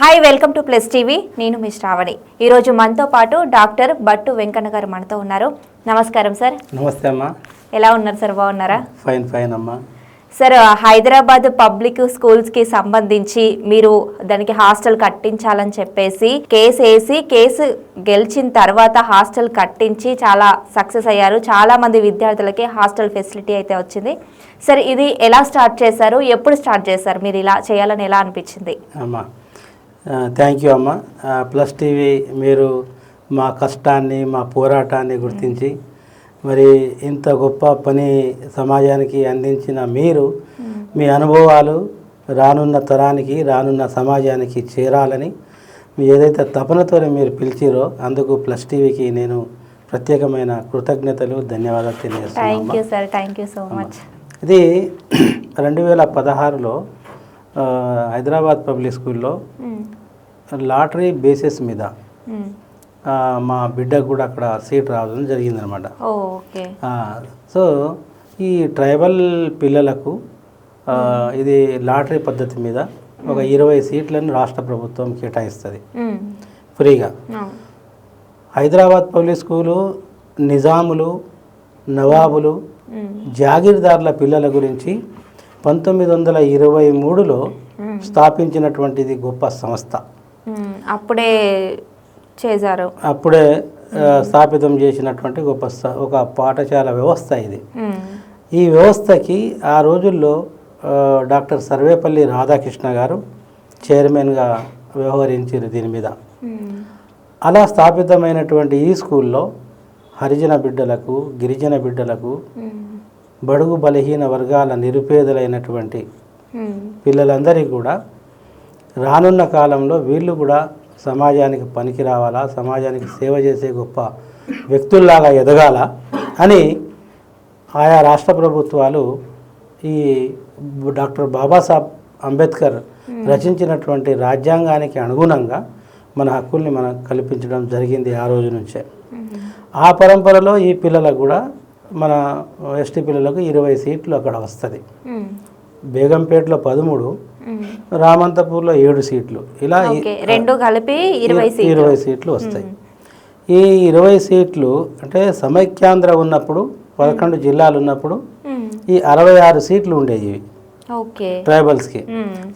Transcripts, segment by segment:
Hi welcome to plus TV. నేను మీ శ్రావణి. ఈరోజు మనతో పాటు డాక్టర్ బట్టు వెంకన్న గారు మనతో ఉన్నారు. నమస్కారం సార్. నమస్తే అమ్మా. ఎలా ఉన్నారు సార్? బాగున్నారా? ఫైన్ అమ్మా. సార్, హైదరాబాద్ పబ్లిక్ స్కూల్స్కి సంబంధించి మీరు దానికి హాస్టల్ కట్టించాలని చెప్పేసి కేసు గెలిచిన తర్వాత హాస్టల్ కట్టించి చాలా సక్సెస్ అయ్యారు. చాలా మంది విద్యార్థులకి హాస్టల్ ఫెసిలిటీ అయితే వచ్చింది. సార్, ఇది ఎలా స్టార్ట్ చేశారు? ఎప్పుడు స్టార్ట్ చేశారు? మీరు ఇలా చేయాలని ఎలా అనిపించింది? అమ్మా, థ్యాంక్ యూ అమ్మ. ప్లస్ టీవీ మీరు మా కష్టాన్ని, మా పోరాటాన్ని గుర్తించి మరి ఇంత గొప్ప పని సమాజానికి అందించిన మీరు మీ అనుభవాలు రానున్న తరానికి, రానున్న సమాజానికి చేరాలని ఏదైతే తపనతో మీరు పిలిచిరో అందుకు ప్లస్ టీవీకి నేను ప్రత్యేకమైన కృతజ్ఞతలు, ధన్యవాదాలు తెలియజేస్తున్నాను. Thank you sir. Thank you so much. ఇది 2016లో హైదరాబాద్ పబ్లిక్ స్కూల్లో లాటరీ బేసిస్ మీద మా బిడ్డకు కూడా అక్కడ సీట్ రావడం జరిగిందనమాట. సో ఈ ట్రైబల్ పిల్లలకు ఇది లాటరీ పద్ధతి మీద ఒక 20 సీట్లను రాష్ట్ర ప్రభుత్వం కేటాయిస్తుంది ఫ్రీగా. హైదరాబాద్ పబ్లిక్ స్కూలు నిజాములు, నవాబులు, జాగీర్దార్ల పిల్లల గురించి 1923లో స్థాపించినటువంటిది గొప్ప సంస్థ. అప్పుడే చేశారు. అప్పుడే స్థాపితం చేసినటువంటి ఒక పాఠశాల వ్యవస్థ ఇది. ఈ వ్యవస్థకి ఆ రోజుల్లో డాక్టర్ సర్వేపల్లి రాధాకృష్ణ గారు చైర్మన్గా వ్యవహరించారు దీని మీద. అలా స్థాపితమైనటువంటి ఈ స్కూల్లో హరిజన బిడ్డలకు, గిరిజన బిడ్డలకు, బడుగు బలహీన వర్గాల నిరుపేదలైనటువంటి పిల్లలందరికీ కూడా రానున్న కాలంలో వీళ్ళు కూడా సమాజానికి పనికి రావాలా, సమాజానికి సేవ చేసే గొప్ప వ్యక్తుల్లాగా ఎదగాల అని ఆయా రాష్ట్ర ప్రభుత్వాలు ఈ డాక్టర్ బాబాసాహెబ్ అంబేద్కర్ రచించినటువంటి రాజ్యాంగానికి అనుగుణంగా మన హక్కుల్ని మనం కల్పించడం జరిగింది ఆ రోజు నుంచే. ఆ పరంపరలో ఈ పిల్లలకు కూడా మన ఎస్టీ పిల్లలకు 20 సీట్లు అక్కడ వస్తుంది. బేగంపేటలో 13, రామంతపూర్లో 7 సీట్లు, ఇలా రెండు కలిపి 20 సీట్లు వస్తాయి. ఈ 20 సీట్లు అంటే సమైక్యాంధ్ర ఉన్నప్పుడు 11 జిల్లాలు ఉన్నప్పుడు ఈ 66 సీట్లు ఉండేవి ట్రైబల్స్కి.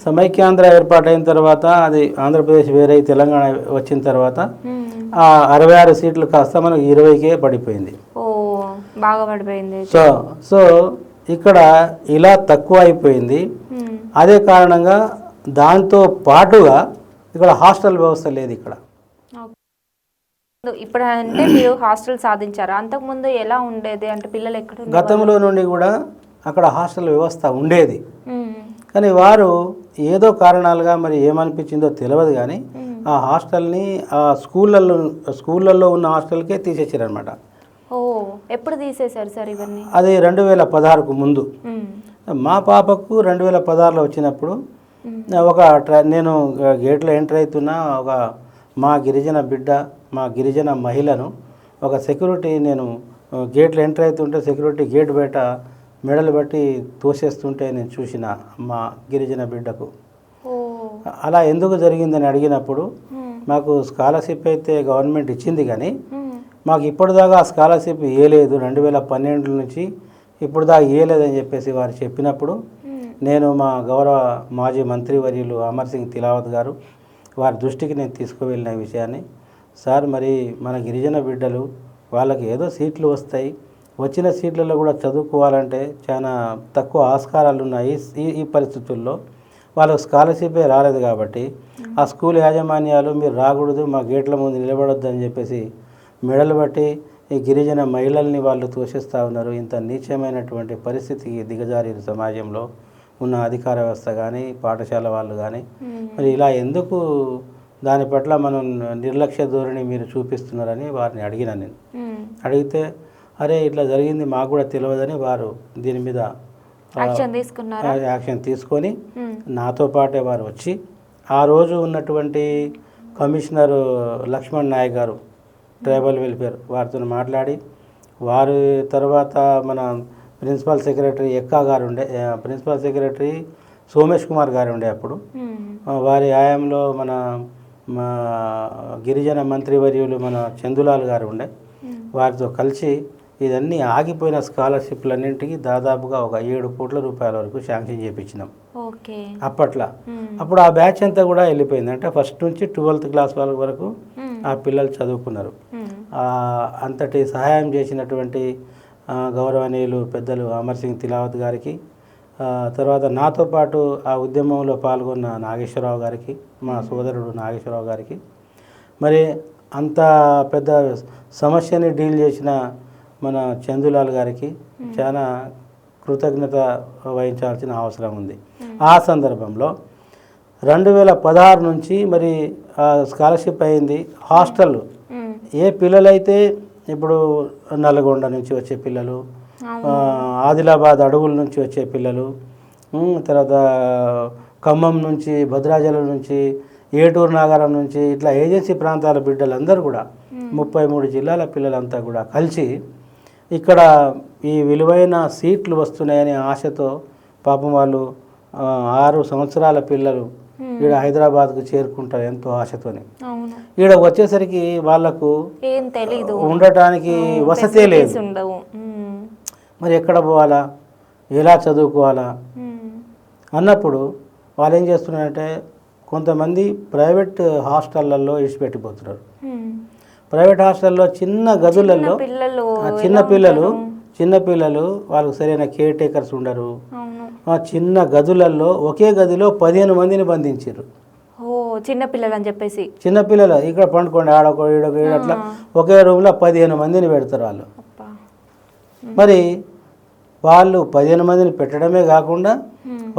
సమైక్యాంధ్ర ఏర్పాటైన తర్వాత అది ఆంధ్రప్రదేశ్ వేరే తెలంగాణ వచ్చిన తర్వాత ఆ 66 సీట్లు కాస్త మనకు 20కే పడిపోయింది. సో ఇక్కడ ఇలా తక్కువ అయిపోయింది. అదే కారణంగా దాంతో పాటుగా ఇక్కడ హాస్టల్ వ్యవస్థ లేదు. ఇక్కడ ఇప్పుడు అంటే మీరు హాస్టల్ సాధించారు, అంతకుముందు ఎలా ఉండేది అంటే పిల్లలు ఎక్కడ? గతంలో నుండి కూడా అక్కడ హాస్టల్ వ్యవస్థ ఉండేది, కానీ వారు ఏదో కారణాలుగా మరి ఏమనిపించిందో తెలియదు కానీ ఆ హాస్టల్ని ఆ స్కూళ్ళల్లో ఉన్న హాస్టల్కే తీసేసారు అనమాట. ఎప్పుడు తీసేశారు సార్ ఇవన్నీ? అది 2016కు ముందు. మా పాపకు 2016లో వచ్చినప్పుడు నేను గేట్లో ఎంటర్ అవుతున్నా ఒక మా గిరిజన బిడ్డ, మా గిరిజన మహిళను ఒక సెక్యూరిటీ, నేను గేట్లో ఎంటర్ అవుతుంటే సెక్యూరిటీ గేట్ బయట మెడలు బట్టి తోసేస్తుంటే నేను చూసిన మా గిరిజన బిడ్డకు. అలా ఎందుకు జరిగిందని అడిగినప్పుడు మాకు స్కాలర్షిప్ అయితే గవర్నమెంట్ ఇచ్చింది కానీ మాకు ఇప్పటిదాకా ఆ స్కాలర్షిప్ ఇవ్వలేదు, 2012 నుంచి ఇప్పుడు దాకా ఇవ్వలేదని చెప్పేసి వారు చెప్పినప్పుడు నేను మా గౌరవ మాజీ మంత్రివర్యులు అమర్ సింగ్ తిలావత్ గారు వారి దృష్టికి నేను తీసుకువెళ్ళిన విషయాన్ని, సార్ మరి మన గిరిజన బిడ్డలు వాళ్ళకి ఏదో సీట్లు వస్తాయి, వచ్చిన సీట్లలో కూడా చదువుకోవాలంటే చాలా తక్కువ ఆస్కారాలు ఉన్నాయి, ఈ పరిస్థితుల్లో వాళ్ళకు స్కాలర్షిపే రాలేదు కాబట్టి ఆ స్కూల్ యాజమాన్యాలు మీరు రాకూడదు, మా గేట్ల ముందు నిలబడొద్దు అని చెప్పేసి మెడలు బట్టి ఈ గిరిజన మహిళల్ని వాళ్ళు తోషిస్తూ ఉన్నారు. ఇంత నీచమైనటువంటి పరిస్థితికి దిగజారి సమాజంలో ఉన్న అధికార వ్యవస్థ కానీ పాఠశాల వాళ్ళు కానీ మరి ఇలా ఎందుకు దాని పట్ల మనం నిర్లక్ష్య ధోరణి మీరు చూపిస్తున్నారని వారిని అడిగిన నేను. అడిగితే అరే ఇట్లా జరిగింది మాకు కూడా తెలియదని వారు దీని మీద యాక్షన్ తీసుకొని నాతో పాటే వారు వచ్చి ఆ రోజు ఉన్నటువంటి కమిషనర్ లక్ష్మణ్ నాయక్ గారు ట్రైబల్ వెల్ఫేర్ వారితో మాట్లాడి, వారి తర్వాత మన ప్రిన్సిపల్ సెక్రటరీ ఎక్కా గారు ఉండే, ప్రిన్సిపల్ సెక్రటరీ సోమేష్ కుమార్ గారు ఉండే అప్పుడు. వారి హయాంలో మన గిరిజన మంత్రివర్యులు మన చందులాల్ గారు ఉండే. వారితో కలిసి ఇదన్నీ ఆగిపోయిన స్కాలర్షిప్లన్నింటికి దాదాపుగా ఒక 7 కోట్ల రూపాయల వరకు శాంక్షన్ చేయించినాం అప్పట్లో. అప్పుడు ఆ బ్యాచ్ అంతా కూడా వెళ్ళిపోయింది. అంటే ఫస్ట్ నుంచి 12th క్లాస్ వాళ్ళ వరకు ఆ పిల్లలు చదువుకున్నారు. అంతటి సహాయం చేసినటువంటి గౌరవనీయులు పెద్దలు అమర్ సింగ్ తిలావత్ గారికి, తర్వాత నాతో పాటు ఆ ఉద్యమంలో పాల్గొన్న నాగేశ్వరరావు గారికి, మా సోదరుడు నాగేశ్వరరావు గారికి, మరి అంత పెద్ద సమస్యని డీల్ చేసిన మన చందులాల్ గారికి చాలా కృతజ్ఞత వహించాల్సిన అవసరం ఉంది. ఆ సందర్భంలో 2016 నుంచి మరి స్కాలర్షిప్ అయింది. హాస్టల్ ఏ పిల్లలైతే ఇప్పుడు నల్గొండ నుంచి వచ్చే పిల్లలు, ఆదిలాబాద్ అడవుల నుంచి వచ్చే పిల్లలు, తర్వాత ఖమ్మం నుంచి, భద్రాచలం నుంచి, ఏటూరు నాగారం నుంచి, ఇట్లా ఏజెన్సీ ప్రాంతాల బిడ్డలందరూ కూడా 33 జిల్లాల పిల్లలంతా కూడా కలిసి ఇక్కడ ఈ విలువైన సీట్లు వస్తున్నాయనే ఆశతో పాపం వాళ్ళు 6 సంవత్సరాల పిల్లలు ఈడ హైదరాబాద్కు చేరుకుంటారు ఎంతో ఆశతోని. ఈడ వచ్చేసరికి వాళ్ళకు ఏం తెలీదు, ఉండటానికి వసతే లేదు. మరి ఎక్కడ పోవాలా, ఎలా చదువుకోవాలా అన్నప్పుడు వాళ్ళు ఏం చేస్తున్నారంటే కొంతమంది ప్రైవేట్ హాస్టళ్లలో ఇడిచిపెట్టిపోతున్నారు. ప్రైవేట్ హాస్టల్లో చిన్న గదులలో చిన్న పిల్లలు వాళ్ళకు సరైన కేర్ టేకర్స్ ఉండరు. చిన్న గదులలో ఒకే గదిలో 15 మందిని బంధించారు. చిన్నపిల్లలు అని చెప్పేసి, చిన్నపిల్లలు ఇక్కడ పండుకోండి, ఆడొక ఈడొక అట్లా ఒకే రూమ్లో 15 మందిని పెడతారు వాళ్ళు. మరి వాళ్ళు 15 మందిని పెట్టడమే కాకుండా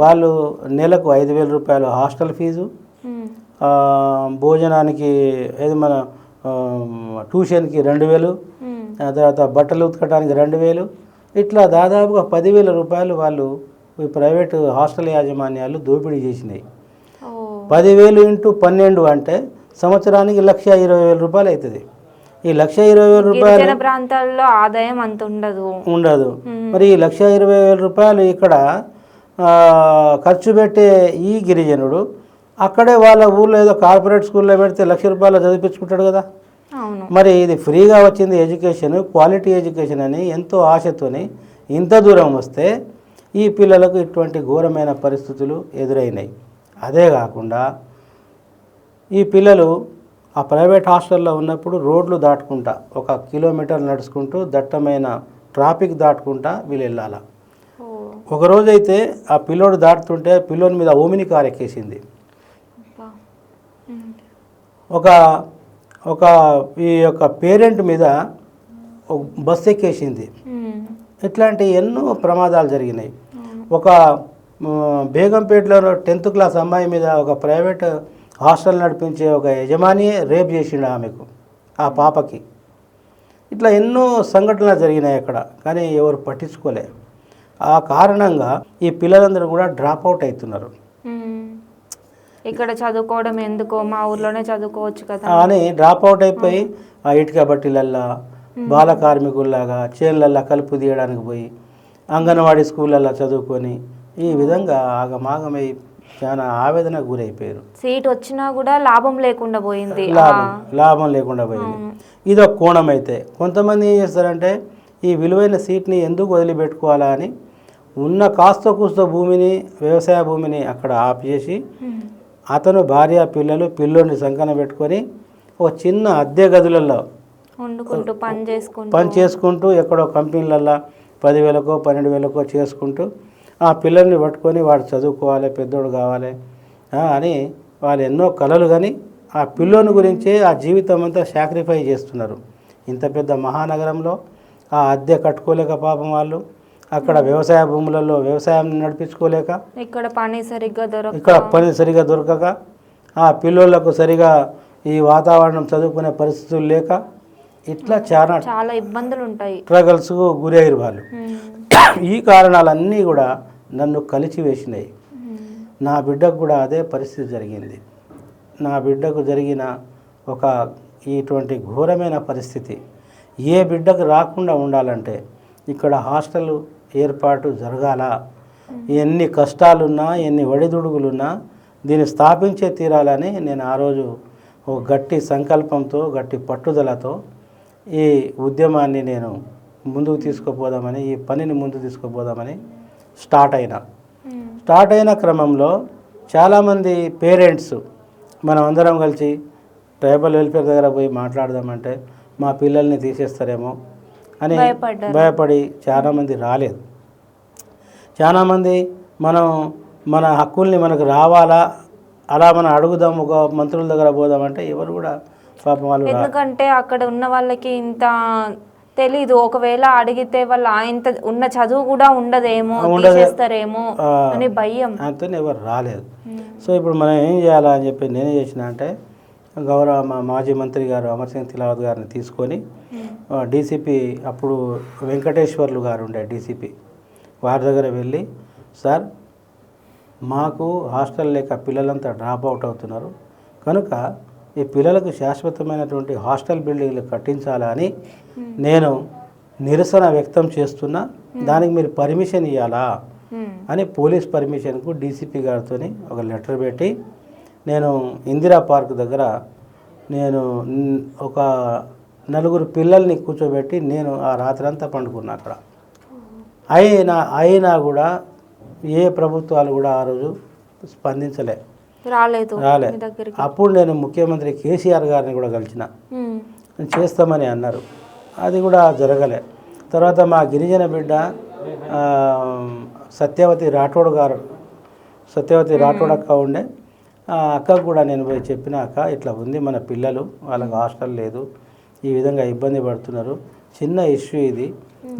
వాళ్ళు నెలకు 5,000 రూపాయలు హాస్టల్ ఫీజు, భోజనానికి ఏది మన ట్యూషన్కి 2,000, తర్వాత బట్టలు ఉతకడానికి 2,000, ఇట్లా దాదాపుగా 10,000 రూపాయలు వాళ్ళు ఈ ప్రైవేటు హాస్టల్ యాజమాన్యాలు దోపిడీ చేసినాయి. 10,000 × 12 అంటే సంవత్సరానికి 1,20,000 రూపాయలు అవుతుంది. ఈ 1,20,000 రూపాయలు ప్రాంతాల్లో ఆదాయం అంత ఉండదు. మరి ఈ 1,20,000 రూపాయలు ఇక్కడ ఖర్చు పెట్టే ఈ గిరిజనుడు అక్కడే వాళ్ళ ఊళ్ళో ఏదో కార్పొరేట్ స్కూల్లో పెడితే 1,00,000 రూపాయలు చదివించుకుంటాడు కదా. మరి ఇది ఫ్రీగా వచ్చింది ఎడ్యుకేషన్, క్వాలిటీ ఎడ్యుకేషన్ అని ఎంతో ఆశతోని ఇంత దూరం వస్తే ఈ పిల్లలకు ఇటువంటి ఘోరమైన పరిస్థితులు ఎదురైనాయి. అదే కాకుండా ఈ పిల్లలు ఆ ప్రైవేట్ హాస్టల్లో ఉన్నప్పుడు రోడ్లు దాటుకుంటా 1 కిలోమీటర్ నడుచుకుంటూ దట్టమైన ట్రాఫిక్ దాటుకుంటా వీళ్ళు వెళ్ళాలి. ఒకరోజైతే ఆ పిల్లోడు దాటుతుంటే పిల్లోని మీద ఓమిని కార్ ఎక్కేసింది. ఒక ఈ యొక్క పేరెంట్ మీద బస్సు ఎక్కేసింది. ఇట్లాంటి ఎన్నో ప్రమాదాలు జరిగినాయి. ఒక బేగంపేటలో 10th క్లాస్ అమ్మాయి మీద ఒక ప్రైవేట్ హాస్టల్ నడిపించే ఒక యజమానియే రేప్ చేసిండు ఆమెకు, ఆ పాపకి. ఇట్లా ఎన్నో సంఘటనలు జరిగినాయి అక్కడ, కానీ ఎవరు పట్టించుకోలే. ఆ కారణంగా ఈ పిల్లలందరూ కూడా డ్రాప్ అవుట్ అవుతున్నారు. ఇక్కడ చదువుకోవడం ఎందుకో, మా ఊర్లోనే చదువుకోవచ్చు కదా అని డ్రాప్ అవుట్ అయిపోయి ఆ ఇటుక బట్టీలల్లా బాల కార్మికుల్లాగా చేన్లల్లా కలుపు తీయడానికి పోయి అంగన్వాడీ స్కూళ్ళల్లో చదువుకొని ఈ విధంగా ఆగమాగమై చాలా ఆవేదన గురైపోయారు. సీట్ వచ్చినా కూడా లాభం లేకుండా పోయింది. ఇదొక కోణం. అయితే కొంతమంది ఏం చేస్తారంటే ఈ విలువైన సీట్ని ఎందుకు వదిలిపెట్టుకోవాలా అని ఉన్న కాస్త కూస్త భూమిని, వ్యవసాయ భూమిని అక్కడ ఆఫ్ చేసి అతను భార్య పిల్లోని సంకన పెట్టుకొని ఒక చిన్న అద్దె గదులలో పని చేసుకుంటూ ఎక్కడో కంపెనీలల్లో 10,000కో 12,000కో చేసుకుంటూ ఆ పిల్లల్ని పట్టుకొని వాడు చదువుకోవాలి, పెద్దోడు కావాలి అని వాళ్ళు ఎన్నో కలలు. కానీ ఆ పిల్లోని గురించే ఆ జీవితం అంతా సాక్రిఫై చేస్తున్నారు. ఇంత పెద్ద మహానగరంలో ఆ అద్దె కట్టుకోలేక పాపం వాళ్ళు అక్కడ వ్యవసాయ భూములలో వ్యవసాయం నడిపించుకోలేక, ఇక్కడ పని సరిగా దొరకక, ఆ పిల్లోళ్లకు సరిగా ఈ వాతావరణం చదువుకునే పరిస్థితులు లేక ఇట్లా చాలా ఇబ్బందులు ఉంటాయి, స్ట్రగల్స్కు గురయ్యారు వాళ్ళు. ఈ కారణాలన్నీ కూడా నన్ను కలిచివేసినాయి. నా బిడ్డకు కూడా అదే పరిస్థితి జరిగింది. నా బిడ్డకు జరిగిన ఇటువంటి ఘోరమైన పరిస్థితి ఏ బిడ్డకు రాకుండా ఉండాలంటే ఇక్కడ హాస్టల్ ఏర్పాటు జరగాల. ఎన్ని కష్టాలున్నా ఎన్ని ఒడిదుడుగులున్నా దీన్ని స్థాపించే తీరాలని నేను ఆ రోజు ఒక గట్టి సంకల్పంతో గట్టి పట్టుదలతో ఈ ఉద్యమాన్ని నేను ముందుకు తీసుకుపోదామని ఈ పనిని ముందుకు తీసుకుపోదామని స్టార్ట్ అయిన క్రమంలో చాలామంది పేరెంట్స్ మనం అందరం కలిసి ట్రైబల్ వెల్ఫేర్ దగ్గర పోయి మాట్లాడదామంటే మా పిల్లల్ని తీసేస్తారేమో అని భయపడి చాలామంది రాలేదు. చాలామంది మన హక్కుల్ని మనకు రావాలా అలా మనం అడుగుదాం ఒక మంత్రుల దగ్గర పోదామంటే ఎవరు కూడా పాపం వాళ్ళు ఎందుకంటే అక్కడ ఉన్న వాళ్ళకి ఇంత తెలీదు. ఒకవేళ అడిగితే వాళ్ళు ఇంత ఉన్న చదువు కూడా ఉండదేమో, తీసేస్తారేమో అని భయం, అంతే ఎవరు రాలేదు. సో ఇప్పుడు మనం ఏం చేయాలా అని చెప్పి నేనేం చేసిన అంటే గౌరవ మా మాజీ మంత్రి గారు అమర్ సింగ్ తిలావత్ గారిని తీసుకొని డీసీపీ అప్పుడు వెంకటేశ్వర్లు గారు ఉండే డీసీపీ వారి దగ్గర వెళ్ళి, సార్ మాకు హాస్టల్ లేక పిల్లలంతా డ్రాప్ అవుట్ అవుతున్నారు కనుక ఈ పిల్లలకు శాశ్వతమైనటువంటి హాస్టల్ బిల్డింగ్లు కట్టించాలని నేను నిరసన వ్యక్తం చేస్తున్నా, దానికి మీరు పర్మిషన్ ఇవ్వాలా అని పోలీస్ పర్మిషన్కు డీసీపీ గారితో ఒక లెటర్ పెట్టి నేను ఇందిరా పార్క్ దగ్గర నేను ఒక 4 పిల్లల్ని కూర్చోబెట్టి నేను ఆ రాత్రంతా పండుకున్నా అక్కడ. అయినా కూడా ఏ ప్రభుత్వాలు కూడా ఆ రోజు రాలే. అప్పుడు నేను ముఖ్యమంత్రి కేసీఆర్ గారిని కూడా కలిసిన, చేస్తామని అన్నారు, అది కూడా జరగలే. తర్వాత మా గిరిజన బిడ్డ సత్యవతి రాఠోడ్ అక్క ఉండే, ఆ అక్కకు కూడా నేను పోయి చెప్పిన, అక్క ఇట్లా ఉంది మన పిల్లలు, వాళ్ళకి హాస్టల్ లేదు, ఈ విధంగా ఇబ్బంది పడుతున్నారు, చిన్న ఇష్యూ ఇది,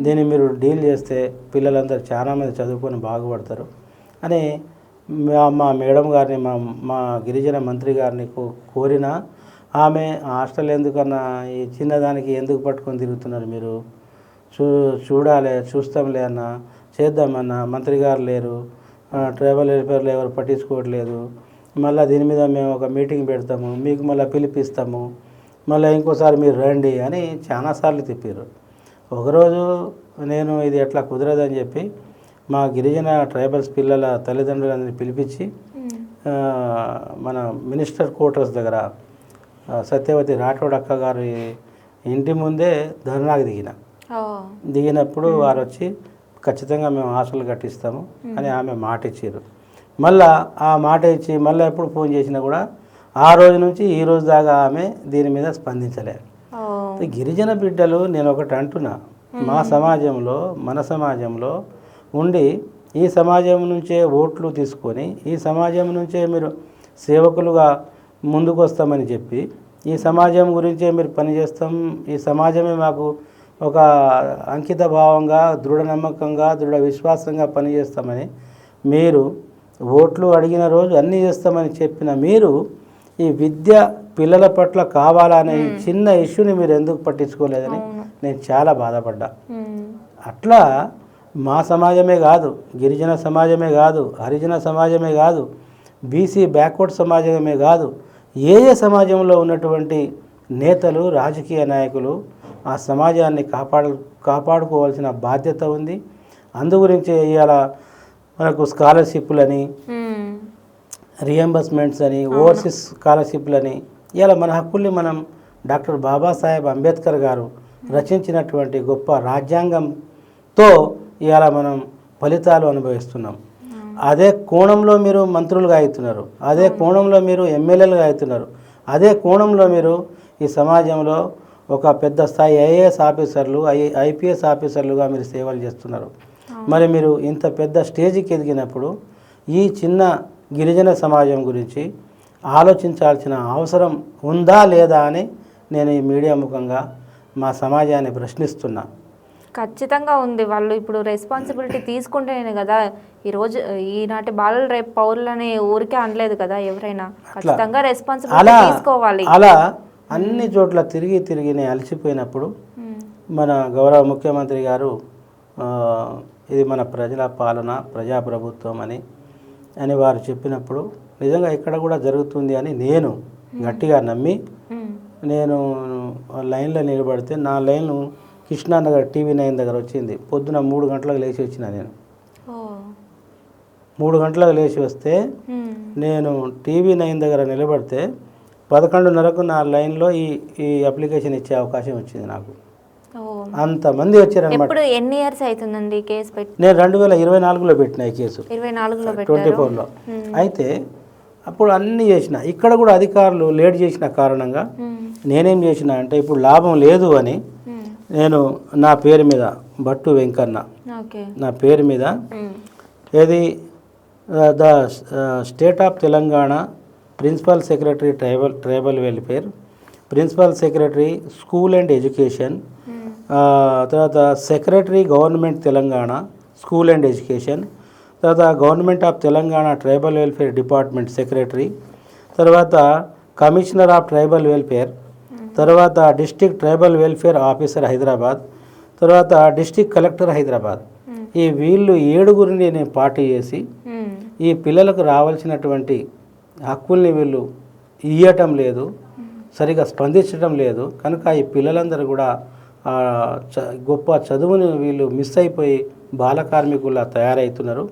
దీన్ని మీరు డీల్ చేస్తే పిల్లలందరూ చాలామంది చదువుకొని బాగుపడతారు అని మా మేడం గారిని మా గిరిజన మంత్రి గారిని కోరిన, ఆమె హాస్టల్ ఎందుకన్నా ఈ చిన్నదానికి ఎందుకు పట్టుకొని తిరుగుతున్నారు మీరు, చూస్తాంలే అన్న, చేద్దామన్నా, మంత్రి గారు లేరు, ట్రైబల్ వెల్ఫేర్లో ఎవరు పట్టించుకోవట్లేదు, మళ్ళీ దీని మీద మేము ఒక మీటింగ్ పెడతాము, మీకు మళ్ళీ పిలిపిస్తాము, మళ్ళీ ఇంకోసారి మీరు రండి అని చాలాసార్లు తిప్పారు. ఒకరోజు నేను ఇది ఎట్లా కుదరదని చెప్పి మా గిరిజన ట్రైబల్స్ పిల్లల తల్లిదండ్రులందరినీ పిలిపించి మన మినిస్టర్ క్వార్టర్స్ దగ్గర సత్యవతి రాఠోడ్ అక్క గారి ఇంటి ముందే ధర్నాకు దిగినప్పుడు వారు వచ్చి ఖచ్చితంగా మేము హాస్టల్ కట్టిస్తాము అని ఆమె మాట ఇచ్చారు. మళ్ళా ఆ మాట ఇచ్చి మళ్ళీ ఎప్పుడు ఫోన్ చేసినా కూడా ఆ రోజు నుంచి ఈ రోజు దాకా ఆమె దీని మీద స్పందించలే. గిరిజన బిడ్డలు నేను ఒకటి అంటున్నా, మా సమాజంలో మన సమాజంలో ఉండి ఈ సమాజం నుంచే ఓట్లు తీసుకొని ఈ సమాజం నుంచే మీరు సేవకులుగా ముందుకు వస్తామని చెప్పి ఈ సమాజం గురించే మీరు పనిచేస్తాం, ఈ సమాజమే మాకు ఒక అంకిత భావంగా దృఢ నమ్మకంగా దృఢ విశ్వాసంగా పనిచేస్తామని మీరు ఓట్లు అడిగిన రోజు అన్నీ చేస్తామని చెప్పిన మీరు ఈ విద్య పిల్లల పట్ల కావాలనే చిన్న ఇష్యూని మీరు ఎందుకు పట్టించుకోలేదని నేను చాలా బాధపడ్డా. అట్లా మా సమాజమే కాదు, గిరిజన సమాజమే కాదు, హరిజన సమాజమే కాదు, బీసీ బ్యాక్వర్డ్ సమాజమే కాదు, ఏ సమాజంలో ఉన్నటువంటి నేతలు రాజకీయ నాయకులు ఆ సమాజాన్ని కాపాడుకోవాల్సిన బాధ్యత ఉంది. అందుగురించి ఇవాళ మనకు స్కాలర్షిప్లని, రియంబర్స్మెంట్స్ అని, ఓవర్సీస్ స్కాలర్షిప్లని, ఇవాళ మన హక్కుల్ని మనం డాక్టర్ బాబాసాహెబ్ అంబేద్కర్ గారు రచించినటువంటి గొప్ప రాజ్యాంగంతో ఇవాళ మనం ఫలితాలు అనుభవిస్తున్నాం. అదే కోణంలో మీరు మంత్రులుగా అవుతున్నారు, అదే కోణంలో మీరు ఎమ్మెల్యేలుగా అవుతున్నారు, అదే కోణంలో మీరు ఈ సమాజంలో ఒక పెద్ద స్థాయి ఐఏఎస్ ఆఫీసర్లు ఐపీఎస్ ఆఫీసర్లుగా మీరు సేవలు చేస్తున్నారు. మరి మీరు ఇంత పెద్ద స్టేజ్కి ఎదిగినప్పుడు ఈ చిన్న గిరిజన సమాజం గురించి ఆలోచించాల్సిన అవసరం ఉందా లేదా అని నేను ఈ మీడియా ముఖంగా మా సమాజాన్ని ప్రశ్నిస్తున్నా. ఖచ్చితంగా ఉంది. వాళ్ళు ఇప్పుడు రెస్పాన్సిబిలిటీ తీసుకుంటేనే కదా ఈరోజు ఈనాటి బాలలు రేపు పౌరులని ఊరికే అనలేదు కదా ఎవరైనా. ఖచ్చితంగా రెస్పాన్సిబిలిటీ తీసుకోవాలి. అలా అన్ని చోట్ల తిరిగి నేను అలసిపోయినప్పుడు మన గౌరవ ముఖ్యమంత్రి గారు ఇది మన ప్రజల పాలన ప్రజాప్రభుత్వం అని వారు చెప్పినప్పుడు నిజంగా ఇక్కడ కూడా జరుగుతుంది అని నేను గట్టిగా నమ్మి నేను లైన్లో నిలబడితే నా లైన్ కృష్ణానగర్ TV9 దగ్గర వచ్చింది. పొద్దున 3 గంటలకు లేచి వచ్చిన నేను. 3 గంటలకు లేచి వస్తే నేను టీవీ 9 దగ్గర నిలబడితే 11:30కు నా లైన్లో ఈ అప్లికేషన్ ఇచ్చే అవకాశం వచ్చింది నాకు. అంతమంది వచ్చారనమాట. ఇప్పుడు ఎన్ని ఇయర్స్ అవుతుందండి కేసు పెట్టి? నేను 2024లో పెట్టిన ఈ కేసు, 24లో. అయితే అప్పుడు అన్నీ చేసిన. ఇక్కడ కూడా అధికారులు లేట్ చేసిన కారణంగా నేనేం చేసిన అంటే ఇప్పుడు లాభం లేదు అని నేను నా పేరు మీద భట్టు వెంకన్న నా పేరు మీద ఏది the state of Telangana principal secretary tribal welfare, principal secretary school and education, తర్వాత secretary government Telangana school and education, తర్వాత government of Telangana tribal welfare department secretary, తర్వాత కమిషనర్ ఆఫ్ ట్రైబల్ వెల్ఫేర్, తర్వాత district tribal welfare officer Hyderabad, తర్వాత district collector Hyderabad. ఈ వీళ్ళు 7గురిని నేను party చేసి ఈ పిల్లలకు రావాల్సినటువంటి హక్కుల్ని వీళ్ళు ఇవ్వటం లేదు, సరిగా స్పందించడం లేదు. కనుక ఈ పిల్లలందరూ కూడా గొప్ప చదువుని వీళ్ళు మిస్ అయిపోయి బాల కార్మికుల్లా తయారవుతున్నారు.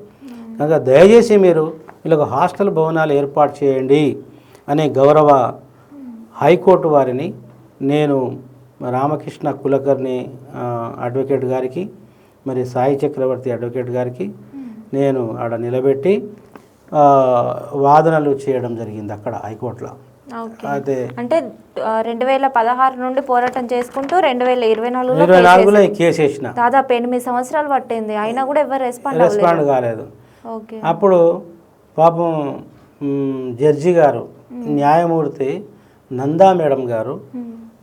కనుక దయచేసి మీరు వీళ్ళకు హాస్టల్ భవనాలు ఏర్పాటు చేయండి అనే గౌరవ హైకోర్టు వారిని నేను రామకృష్ణ కులకర్ణి అడ్వకేట్ గారికి, మరి సాయి చక్రవర్తి అడ్వకేట్ గారికి నేను ఆడ నిలబెట్టి వాదనలు చేయడం జరిగింది అక్కడ హైకోర్టులో. అయితే అంటే 2016 నుండి పోరాటం చేసుకుంటూ 2024లో కేసు వేసిన. దాదాపు 8 సంవత్సరాలు పట్టింది, అయినా కూడా ఎవరు రెస్పాండ్ కాలేదు. అప్పుడు పాపం జడ్జి గారు, న్యాయమూర్తి నందా మేడం గారు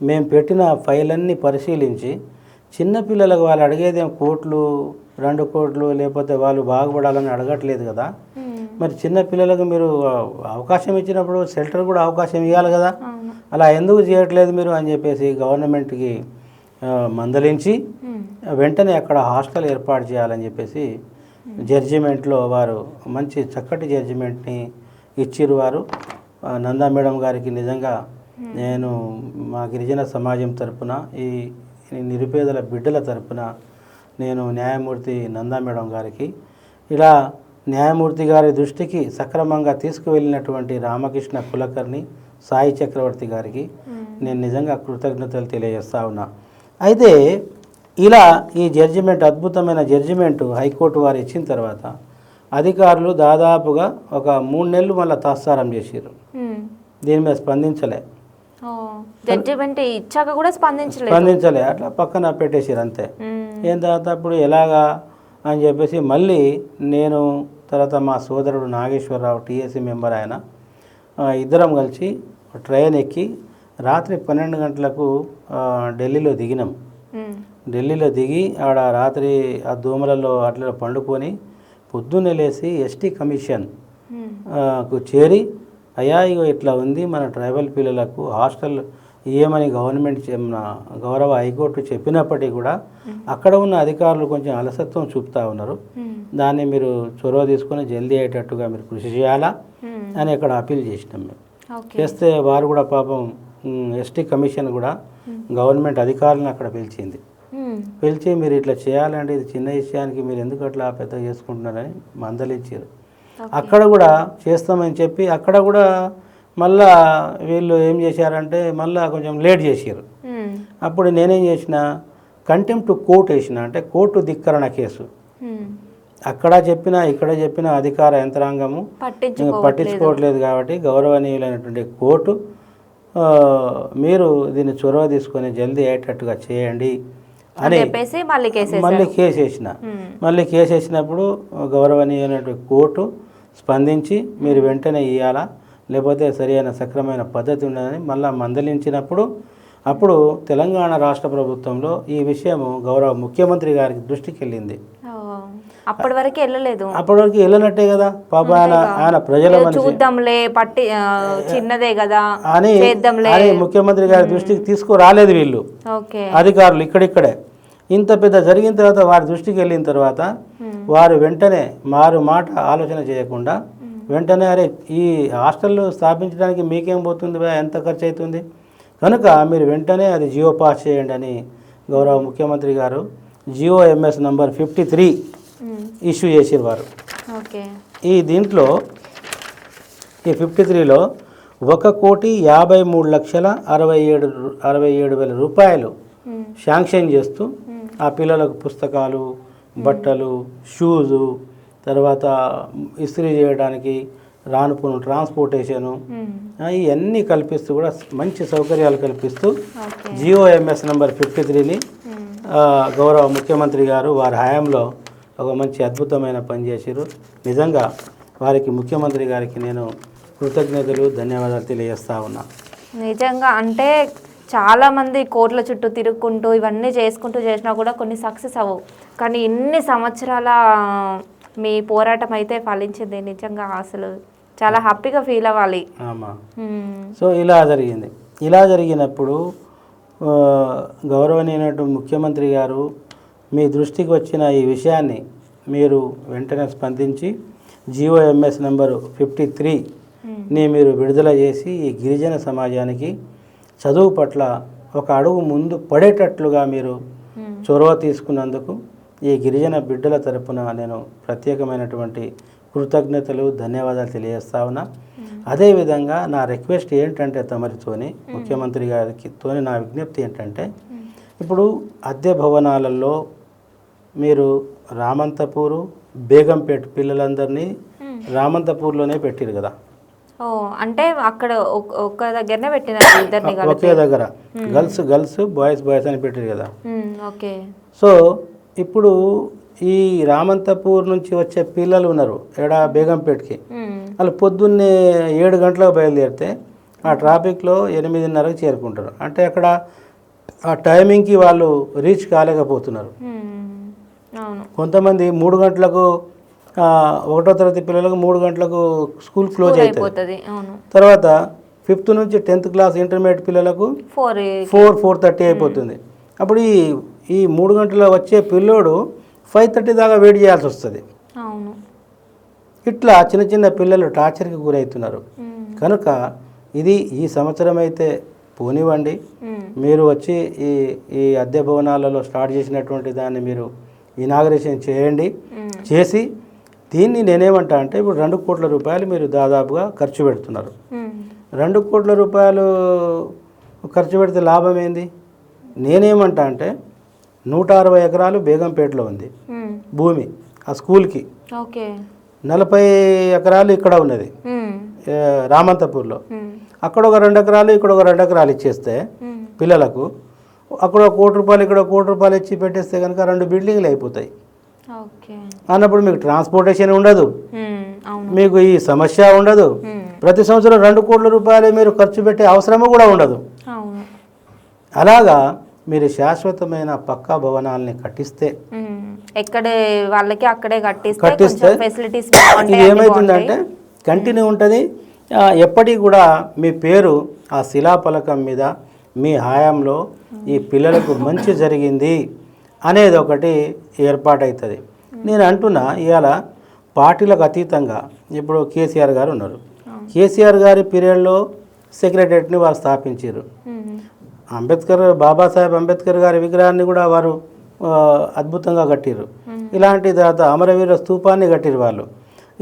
మేము పెట్టిన ఫైల్ అన్నీ పరిశీలించి చిన్నపిల్లలకు వాళ్ళు అడిగేది 1 కోట్లు 2 కోట్లు లేకపోతే వాళ్ళు బాగుపడాలని అడగట్లేదు కదా, మరి చిన్నపిల్లలకు మీరు అవకాశం ఇచ్చినప్పుడు షెల్టర్ కూడా అవకాశం ఇవ్వాలి కదా, అలా ఎందుకు చేయట్లేదు మీరు అని చెప్పేసి గవర్నమెంట్కి మందలించి వెంటనే అక్కడ హాస్టల్ ఏర్పాటు చేయాలని చెప్పేసి జడ్జిమెంట్లో వారు మంచి చక్కటి జడ్జిమెంట్ని ఇచ్చిరు. వారు నందా మేడం గారికి నిజంగా నేను మా గిరిజన సమాజం తరపున ఈ నిరుపేదల బిడ్డల తరపున నేను న్యాయమూర్తి నందా మేడం గారికి, ఇలా న్యాయమూర్తి గారి దృష్టికి సక్రమంగా తీసుకువెళ్ళినటువంటి రామకృష్ణ కులకర్ణి, సాయి చక్రవర్తి గారికి నేను నిజంగా కృతజ్ఞతలు తెలియజేస్తా ఉన్నా. అయితే ఇలా ఈ జడ్జిమెంట్, అద్భుతమైన జడ్జిమెంట్ హైకోర్టు వారు ఇచ్చిన తర్వాత అధికారులు దాదాపుగా ఒక 3 నెలలు మళ్ళీ తాత్సారం చేసారు. దీని మీద స్పందించలే, జడ్జిమెంట్ ఇచ్చాక కూడా స్పందించలే, అట్లా పక్కన పెట్టేసారు అంతే. ఏం తర్వాత అప్పుడు ఎలాగా అని చెప్పేసి మళ్ళీ నేను, తర్వాత మా సోదరుడు నాగేశ్వరరావు టీఎస్సీ మెంబర్, ఆయన ఇద్దరం కలిసి ట్రైన్ ఎక్కి రాత్రి 12 గంటలకు ఢిల్లీలో దిగినాం. ఢిల్లీలో దిగి ఆడ రాత్రి ఆ దోమలలో అట్లా పండుకొని పొద్దున్నే లేసి ఎస్టీ కమిషన్కు చేరి, అయ్యా ఇగో ఇట్లా ఉంది మన ట్రైబల్ పిల్లలకు హాస్టల్ ఏమని గవర్నమెంట్ గౌరవ హైకోర్టు చెప్పినప్పటికీ కూడా అక్కడ ఉన్న అధికారులు కొంచెం అలసత్వం చూపుతూ ఉన్నారు, దాన్ని మీరు చొరవ తీసుకొని జల్దీ అయ్యేటట్టుగా మీరు కృషి చేయాలా అని అక్కడ అప్పీల్ చేసినాం. మేము చేస్తే వారు కూడా పాపం ఎస్టీ కమిషన్ కూడా గవర్నమెంట్ అధికారులను అక్కడ పిలిచి మీరు ఇట్లా చేయాలంటే ఇది చిన్న విషయానికి మీరు ఎందుకు అట్లా పెద్ద చేసుకుంటున్నారని మందలించారు. అక్కడ కూడా చేస్తామని చెప్పి అక్కడ కూడా మళ్ళా వీళ్ళు ఏం చేశారంటే మళ్ళీ కొంచెం లేట్ చేశారు. అప్పుడు నేనేం చేసిన, కంటెంప్ట్ కోర్టు వేసిన, అంటే కోర్టు ధిక్కరణ కేసు. అక్కడ చెప్పినా ఇక్కడ చెప్పినా అధికార యంత్రాంగము పట్టించుకోవట్లేదు కాబట్టి గౌరవనీయులైనటువంటి కోర్టు మీరు దీన్ని చొరవ తీసుకొని జల్దీ అయ్యేటట్టుగా చేయండి అని మళ్ళీ కేసు వేసిన. మళ్ళీ కేసు వేసినప్పుడు గౌరవనీయమైనటువంటి కోర్టు స్పందించి మీరు వెంటనే ఇవ్వాలా, లేకపోతే సరైన సక్రమైన పద్ధతి ఉండదని మళ్ళీ మందలించినప్పుడు అప్పుడు తెలంగాణ రాష్ట్ర ప్రభుత్వంలో ఈ విషయం గౌరవ ముఖ్యమంత్రి గారికి దృష్టికి వెళ్ళింది. అప్పటి వరకు వెళ్ళనట్టే కదా పాప, ఆయన ప్రజల చిన్నదే కదా అని ముఖ్యమంత్రి గారి దృష్టికి తీసుకురాలేదు వీళ్ళు అధికారులు. ఇక్కడిక్కడే ఇంత పెద్ద జరిగిన తర్వాత వారి దృష్టికి వెళ్ళిన తర్వాత వారు వెంటనే మారు మాట ఆలోచన చేయకుండా వెంటనే అరే ఈ హాస్టల్ స్థాపించడానికి మీకేం పోతుంది, ఎంత ఖర్చు అవుతుంది, కనుక మీరు వెంటనే అది జియో పాస్ చేయండి అని గౌరవ ముఖ్యమంత్రి గారు జియో ఎంఎస్ నంబర్ 53 ఇష్యూ చేసేవారు. ఈ దీంట్లో ఈ 53లో 1,53,67,000 రూపాయలు శాంక్షన్ చేస్తూ ఆ పిల్లలకు పుస్తకాలు, బట్టలు, షూజు, తర్వాత ఇస్త్రీ చేయడానికి రానుపోను ట్రాన్స్పోర్టేషను ఇవన్నీ కల్పిస్తూ కూడా మంచి సౌకర్యాలు కల్పిస్తూ GOMS నెంబర్ 53ని గౌరవ ముఖ్యమంత్రి గారు వారి హయాంలో ఒక మంచి అద్భుతమైన పని చేశారు. నిజంగా వారికి ముఖ్యమంత్రి గారికి నేను కృతజ్ఞతలు, ధన్యవాదాలు తెలియజేస్తా ఉన్నా. నిజంగా అంటే చాలామంది కోట్ల చుట్టూ తిరుగుకుంటూ ఇవన్నీ చేసుకుంటూ చేసినా కూడా కొన్ని సక్సెస్ అవ్వవు. కానీ ఇన్ని సంవత్సరాల మీ పోరాటం అయితే ఫలించింది. నిజంగా అసలు చాలా హ్యాపీగా ఫీల్ అవ్వాలి. సో ఇలా జరిగింది. ఇలా జరిగినప్పుడు గౌరవనీయునటువంటి ముఖ్యమంత్రి గారు మీ దృష్టికి వచ్చిన ఈ విషయాన్ని మీరు వెంటనే స్పందించి GOMS నెంబరు 53ని మీరు విడుదల చేసి ఈ గిరిజన సమాజానికి చదువు పట్ల ఒక అడుగు ముందు పడేటట్లుగా మీరు చొరవ తీసుకున్నందుకు ఈ గిరిజన బిడ్డల తరపున నేను ప్రత్యేకమైనటువంటి కృతజ్ఞతలు, ధన్యవాదాలు తెలియజేస్తా ఉన్నా. అదేవిధంగా నా రిక్వెస్ట్ ఏంటంటే తమరితోని ముఖ్యమంత్రి గారితోని నా విజ్ఞప్తి ఏంటంటే ఇప్పుడు అద్దె భవనాలలో మీరు రామంతపూరు, బేగంపేట పిల్లలందరినీ రామంతపూర్లోనే పెట్టారు కదా. అంటే అక్కడ ఒక దగ్గరనే పెట్టినారు ఇద్దరిని ఒకే దగ్గర గర్ల్స్ బాయ్స్ అని పెట్టారు కదా. ఓకే. సో ఇప్పుడు ఈ రామంతపూర్ నుంచి వచ్చే పిల్లలు ఉన్నారు బేగంపేటకి, వాళ్ళు పొద్దున్నే 7 గంటలకు బయలుదేరితే ఆ ట్రాఫిక్లో 8:30కి చేరుకుంటారు. అంటే అక్కడ ఆ టైమింగ్కి వాళ్ళు రీచ్ కాలేకపోతున్నారు. కొంతమంది 3 గంటలకు 1వ తరగతి పిల్లలకు 3 గంటలకు స్కూల్ క్లోజ్ అవుతుంది. తర్వాత 5th నుంచి 10th క్లాస్ ఇంటర్మీడియట్ పిల్లలకు 4:30 అయిపోతుంది. అప్పుడు ఈ 3 గంటల వచ్చే పిల్లోడు 5:30 దాకా వెయిట్ చేయాల్సి వస్తుంది. ఇట్లా చిన్న చిన్న పిల్లలు టార్చర్కి గురవుతున్నారు. కనుక ఇది ఈ సంవత్సరం అయితే పోనివ్వండి, మీరు వచ్చి ఈ అద్దె భవనాలలో స్టార్ట్ చేసినటువంటి దాన్ని మీరు ఇనాగరేషన్ చేయండి. చేసి దీన్ని నేనేమంటా అంటే ఇప్పుడు 2 కోట్ల రూపాయలు మీరు దాదాపుగా ఖర్చు పెడుతున్నారు. 2 కోట్ల రూపాయలు ఖర్చు పెడితే లాభం ఏంది? నేనేమంటా అంటే 160 ఎకరాలు బేగంపేటలో ఉంది భూమి ఆ స్కూల్కి, 40 ఎకరాలు ఇక్కడ ఉన్నది రామంతపూర్లో. అక్కడ ఒక 2 ఎకరాలు, ఇక్కడ ఒక 2 ఎకరాలు ఇచ్చేస్తే పిల్లలకు అక్కడ 1 కోటి రూపాయలు, ఇక్కడ 1 కోటి రూపాయలు ఇచ్చి పెట్టేస్తే కనుక 2 బిల్డింగ్లు అయిపోతాయి. అన్నప్పుడు మీకు ట్రాన్స్పోర్టేషన్ ఉండదు, మీకు ఈ సమస్య ఉండదు. ప్రతి సంవత్సరం 2 కోట్ల రూపాయలు మీరు ఖర్చు పెట్టే అవసరము కూడా ఉండదు. అలాగా మీరు శాశ్వతమైన పక్కా భవనాలని కట్టిస్తే ఎక్కడే వాళ్ళకి అక్కడే కట్టిస్తే ఇది ఏమవుతుందంటే కంటిన్యూ ఉంటుంది. ఎప్పటికి కూడా మీ పేరు ఆ శిలాఫలకం మీద మీ హయాంలో ఈ పిల్లలకు మంచి జరిగింది అనేది ఒకటి ఏర్పాటవుతుంది. నేను అంటున్నా ఇవాళ పార్టీలకు అతీతంగా ఇప్పుడు కేసీఆర్ గారు ఉన్నారు. కేసీఆర్ గారి పీరియడ్లో సెక్రటరియట్ని వారు స్థాపించారు. బాబాసాహెబ్ అంబేద్కర్ గారి విగ్రహాన్ని కూడా వారు అద్భుతంగా కట్టిరు. ఇలాంటి తర్వాత అమరవీర స్తూపాన్ని కట్టిరు వాళ్ళు.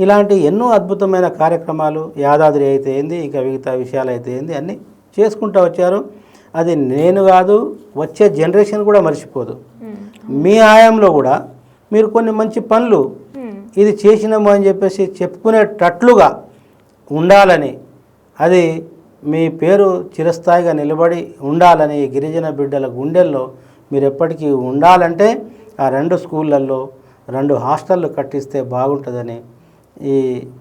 ఇలాంటి ఎన్నో అద్భుతమైన కార్యక్రమాలు యాదాద్రి అయితే ఏంది, ఇంకా మిగతా విషయాలు అయితే ఏంది అన్నీ చేసుకుంటూ వచ్చారు. అది నేను కాదు, వచ్చే జనరేషన్ కూడా మర్చిపోదు. మీ ఆయంలో కూడా మీరు కొన్ని మంచి పనులు ఇది చేసినాము అని చెప్పేసి చెప్పుకునేటట్లుగా ఉండాలని, అది మీ పేరు చిరస్థాయిగా నిలబడి ఉండాలని గిరిజన బిడ్డల గుండెల్లో మీరు ఎప్పటికీ ఉండాలంటే ఆ 2 స్కూళ్ళల్లో 2 హాస్టళ్ళు కట్టిస్తే బాగుంటుందని ఈ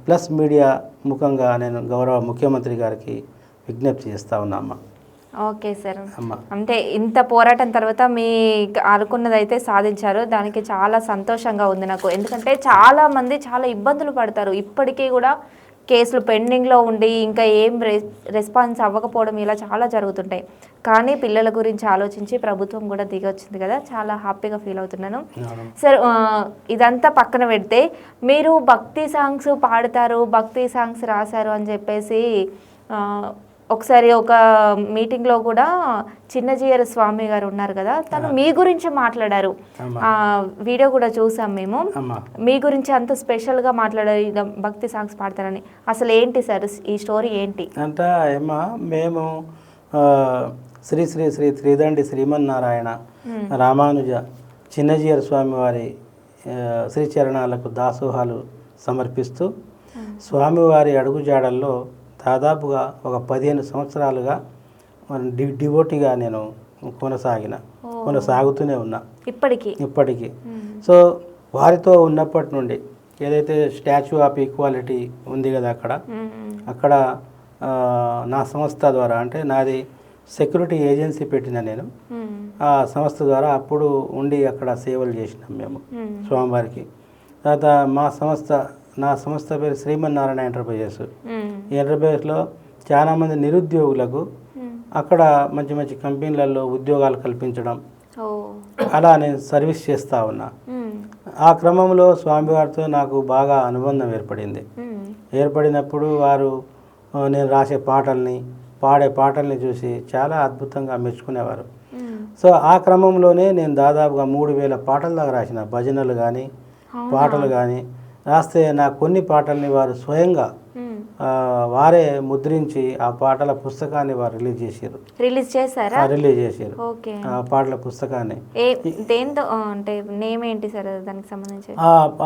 ప్లస్ మీడియా ముఖంగా నేను గౌరవ ముఖ్యమంత్రి గారికి విజ్ఞప్తి చేస్తా ఉన్నా. అమ్మ ఓకే సార్, అంటే ఇంత పోరాటం తర్వాత మీ అనుకున్నది అయితే సాధించారు. దానికి చాలా సంతోషంగా ఉంది నాకు. ఎందుకంటే చాలామంది చాలా ఇబ్బందులు పడతారు. ఇప్పటికీ కూడా కేసులు పెండింగ్లో ఉండి ఇంకా ఏం రెస్పాన్స్ అవ్వకపోవడం ఇలా చాలా జరుగుతుంటాయి. కానీ పిల్లల గురించి ఆలోచించి ప్రభుత్వం కూడా దిగి వచ్చింది కదా, చాలా హ్యాపీగా ఫీల్ అవుతున్నాను సార్. ఇదంతా పక్కన పెడితే మీరు భక్తి సాంగ్స్ పాడతారు, భక్తి సాంగ్స్ రాశారు అని చెప్పేసి ఒకసారి ఒక మీటింగ్లో కూడా చిన్నజీయర్ స్వామి గారు ఉన్నారు కదా, తను మీ గురించి మాట్లాడారు. ఆ వీడియో కూడా చూసాం మేము. మీ గురించి అంత స్పెషల్గా మాట్లాడారు, ఇలా భక్తి సాంగ్స్ పాడతారని. అసలు ఏంటి సార్ ఈ స్టోరీ ఏంటి? అంటే ఏమా మేము శ్రీ శ్రీ శ్రీ త్రిదండి శ్రీమన్నారాయణ రామానుజ చిన్నజీయర్ స్వామి వారి శ్రీచరణాలకు దాసోహాలు సమర్పిస్తూ స్వామివారి అడుగుజాడల్లో దాదాపుగా ఒక 15 సంవత్సరాలుగా డివోటీగా నేను కొనసాగుతూనే ఉన్నా ఇప్పటికీ. సో వారితో ఉన్నప్పటి నుండి ఏదైతే స్టాచ్యూ ఆఫ్ ఈక్వాలిటీ ఉంది కదా అక్కడ నా సంస్థ ద్వారా, అంటే నాది సెక్యూరిటీ ఏజెన్సీ పెట్టిన నేను, ఆ సంస్థ ద్వారా అప్పుడు ఉండి అక్కడ సేవలు చేసినాం మేము స్వామివారికి. తర్వాత నా సంస్థ పేరు శ్రీమన్నారాయణ ఎంటర్ప్రైజెస్. ఈ ఎంటర్ప్రైజెస్లో చాలామంది నిరుద్యోగులకు అక్కడ మంచి మంచి కంపెనీలలో ఉద్యోగాలు కల్పించడం, అలా నేను సర్వీస్ చేస్తూ ఉన్నా. ఆ క్రమంలో స్వామివారితో నాకు బాగా అనుబంధం ఏర్పడినప్పుడు వారు నేను రాసే పాడే పాటల్ని చూసి చాలా అద్భుతంగా మెచ్చుకునేవారు. సో ఆ క్రమంలోనే నేను దాదాపుగా 3000 పాటల దాకా రాసిన, భజనలు కానీ పాటలు కానీ రాస్తే నా కొన్ని పాటల్ని వారు స్వయంగా వారే ముద్రించి ఆ పాటల పుస్తకాన్ని వారు రిలీజ్ చేశారు. ఆ పాటల పుస్తకాన్ని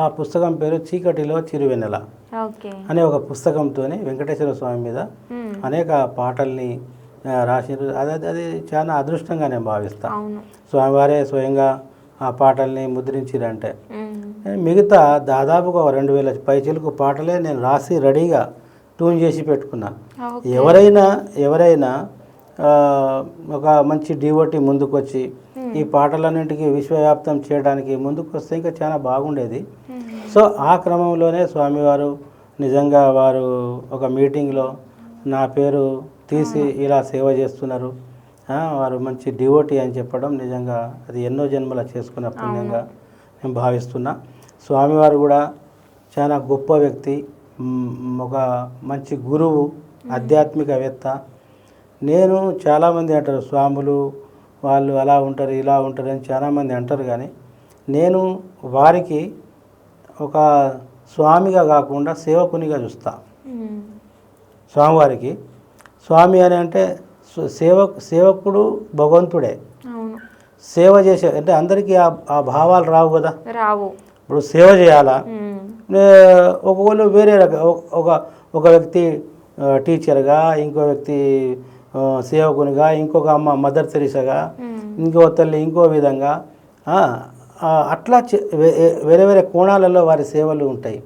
ఆ పుస్తకం పేరు చీకటిలో చిరువెన్నెల అనే ఒక పుస్తకంతో వెంకటేశ్వర స్వామి మీద అనేక పాటల్ని రాశారు. అది చాలా అదృష్టంగా నేను భావిస్తాను. స్వామివారే స్వయంగా ఆ పాటల్ని ముద్రించారంటే. మిగతా దాదాపుగా 2000 పైచిలకు పాటలే నేను రాసి రెడీగా ట్యూన్ చేసి పెట్టుకున్నా. ఎవరైనా ఒక మంచి డివోటీ ముందుకొచ్చి ఈ పాటలన్నింటికి విశ్వవ్యాప్తం చేయడానికి ముందుకు వస్తే ఇంకా చాలా బాగుండేది. సో ఆ క్రమంలోనే స్వామివారు నిజంగా వారు ఒక మీటింగ్లో నా పేరు తీసి ఇలా సేవ చేస్తున్నారు, వారు మంచి డివోటీ అని చెప్పడం నిజంగా అది ఎన్నో జన్మల చేసుకున్న పుణ్యంగా నేను భావిస్తున్నా. స్వామివారు కూడా చాలా గొప్ప వ్యక్తి, ఒక మంచి గురువు, ఆధ్యాత్మికవేత్త. నేను చాలామంది అంటారు స్వాములు వాళ్ళు అలా ఉంటారు ఇలా ఉంటారు అని చాలామంది అంటారు, కానీ నేను వారికి ఒక స్వామిగా కాకుండా సేవకునిగా చూస్తా. స్వామివారికి స్వామి అని అంటే సేవకుడు భగవంతుడే. సేవ చేసే అంటే అందరికీ ఆ భావాలు రావు కదా. ఇప్పుడు సేవ చేయాలా, ఒకళ్ళు వేరే ఒక వ్యక్తి టీచర్గా, ఇంకో వ్యక్తి సేవకునిగా, ఇంకొక అమ్మ మదర్ తెరీసాగా, ఇంకో తల్లి ఇంకో విధంగా, అట్లా వేరే వేరే కోణాలలో వారి సేవలు ఉంటాయి.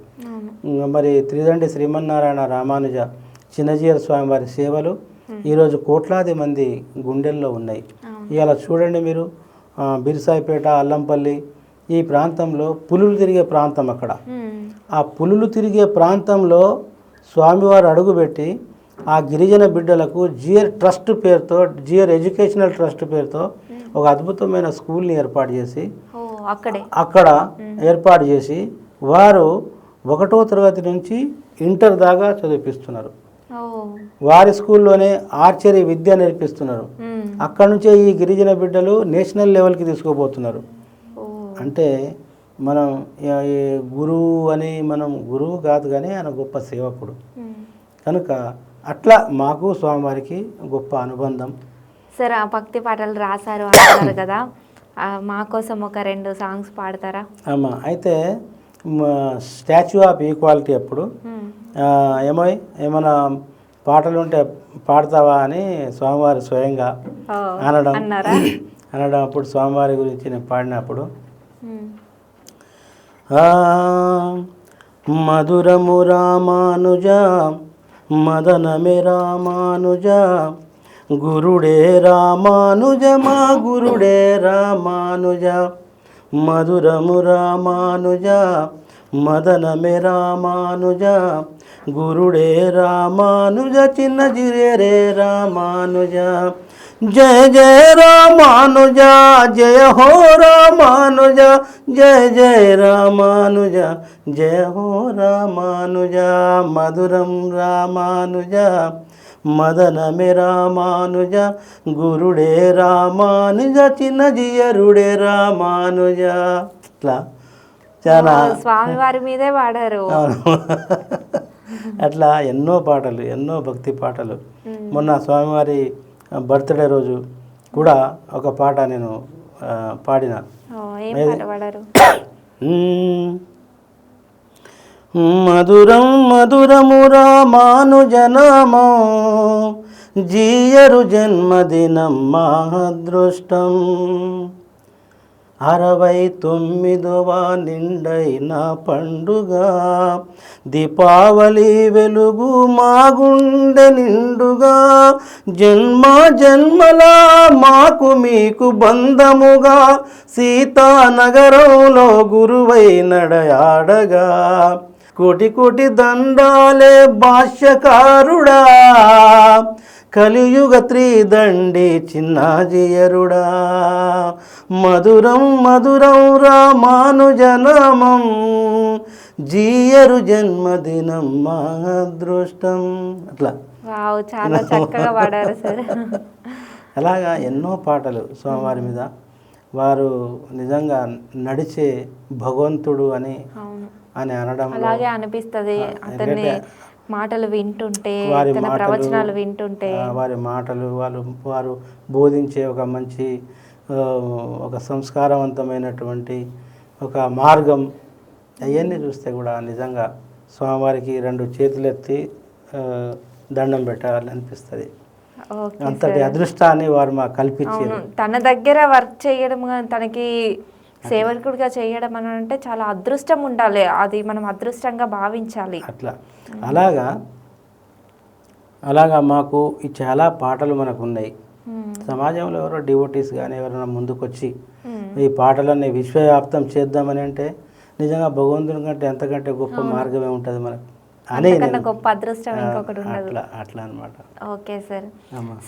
మరి త్రిదండి శ్రీమన్నారాయణ రామానుజ చిన్నజీయర్ స్వామి వారి సేవలు ఈరోజు కోట్లాది మంది గుండెల్లో ఉన్నాయి. ఇలా చూడండి మీరు, బిర్సాయిపేట, అల్లంపల్లి ఈ ప్రాంతంలో పులులు తిరిగే ప్రాంతం. అక్కడ ఆ పులులు తిరిగే ప్రాంతంలో స్వామివారు అడుగుపెట్టి ఆ గిరిజన బిడ్డలకు జియర్ ట్రస్ట్ పేరుతో, జియర్ ఎడ్యుకేషనల్ ట్రస్ట్ పేరుతో ఒక అద్భుతమైన స్కూల్ని ఏర్పాటు చేసి వారు 1వ తరగతి నుంచి ఇంటర్ దాకా చదివిపిస్తున్నారు. వారి స్కూల్లోనే ఆర్చరీ విద్య నేర్పిస్తున్నారు. అక్కడ నుంచే ఈ గిరిజన బిడ్డలు నేషనల్ లెవెల్కి తీసుకుపోతున్నారు. అంటే మనం గురువు కాదు కానీ ఆయన గొప్ప సేవకుడు కనుక అట్లా మాకు స్వామివారికి గొప్ప అనుబంధం. సార్ ఆ భక్తి పాటలు రాశారు అంటున్నారు కదా, మా కోసం ఒక 2 సాంగ్స్ పాడతారా? అయితే స్టాచ్యూ ఆఫ్ ఈక్వాలిటీ అప్పుడు ఏమైనా పాటలు ఉంటే పాడతావా అని స్వామివారి స్వయంగా అనడం అప్పుడు స్వామివారి గురించి నేను పాడినప్పుడు మధురము రామానుజ మదనమే రామానుజ గురుడే రామానుజ మా గురుడే రామానుజ మధురము రామానుజ మదనమే రామానుజ గురుడే రామానుజ చిన్నజిరే రామానుజ జయ జయ రామానుజ జయ హో రామానుజ జయ జయ రామానుజ జయ హో రామానుజ మధురం రామానుజ మదనమే రామానుజ గురుడే రామానుజ చిన్నజియరుడే రామానుజ. ఇట్లా చాలా స్వామివారి మీదే పాడారు. అట్లా ఎన్నో పాటలు, ఎన్నో భక్తి పాటలు. మొన్న స్వామివారి బర్త్డే రోజు కూడా ఒక పాట నేను పాడిన. మధురం మధురము రామానుజనామో జీయరు జన్మదినం మా అదృష్టం 69వ నిండైన పండుగ దీపావళి వెలుగు మా గుండె నిండుగా జన్మ జన్మల మాకు మీకు బంధముగా సీతానగరంలో గురువై నడయాడగా కోటి కోటి దండాలే భాష్యకారుడా కలియుగ త్రిదండి చిన్నాజియరుడా మధురం మధురం రామానుజనామం జీయరు జన్మదినం మా అదృష్టం. అట్లా చాలా చక్కగా పాడారు సార్. అలాగా ఎన్నో పాటలు స్వామివారి మీద. వారు నిజంగా నడిచే భగవంతుడు అని అనడం అలాగే అనిపిస్తుంది. అతన్ని మాటలు వింటుంటే, ప్రవచనాలు వింటుంటే, వారి మాటలు వారు బోధించే ఒక మంచి ఒక సంస్కారవంతమైనటువంటి ఒక మార్గం అవన్నీ చూస్తే కూడా నిజంగా స్వామివారికి 2 చేతులెత్తి దండం పెట్టాలనిపిస్తుంది. అంతటి అదృష్టాన్ని వారు మాకు కల్పించారు. తన దగ్గర వర్క్ చేయడం, తనకి సేవకుడిగా చేయడం అని అంటే చాలా అదృష్టం ఉండాలి. అది మనం అదృష్టంగా భావించాలి. అలాగా మాకు ఈ చాలా పాటలు మనకు ఉన్నాయి. సమాజంలో ఎవరో డివోటీస్ కానీ ఎవరైనా ముందుకొచ్చి ఈ పాటలన్నీ విశ్వవ్యాప్తం చేద్దామని అంటే నిజంగా భగవంతుని కంటే ఎంతకంటే గొప్ప మార్గమే ఉంటుంది మనకు అని గొప్ప అదృష్టం ఇంకొకటి ఉండదు. అట్లా అనమాట. Okay sir.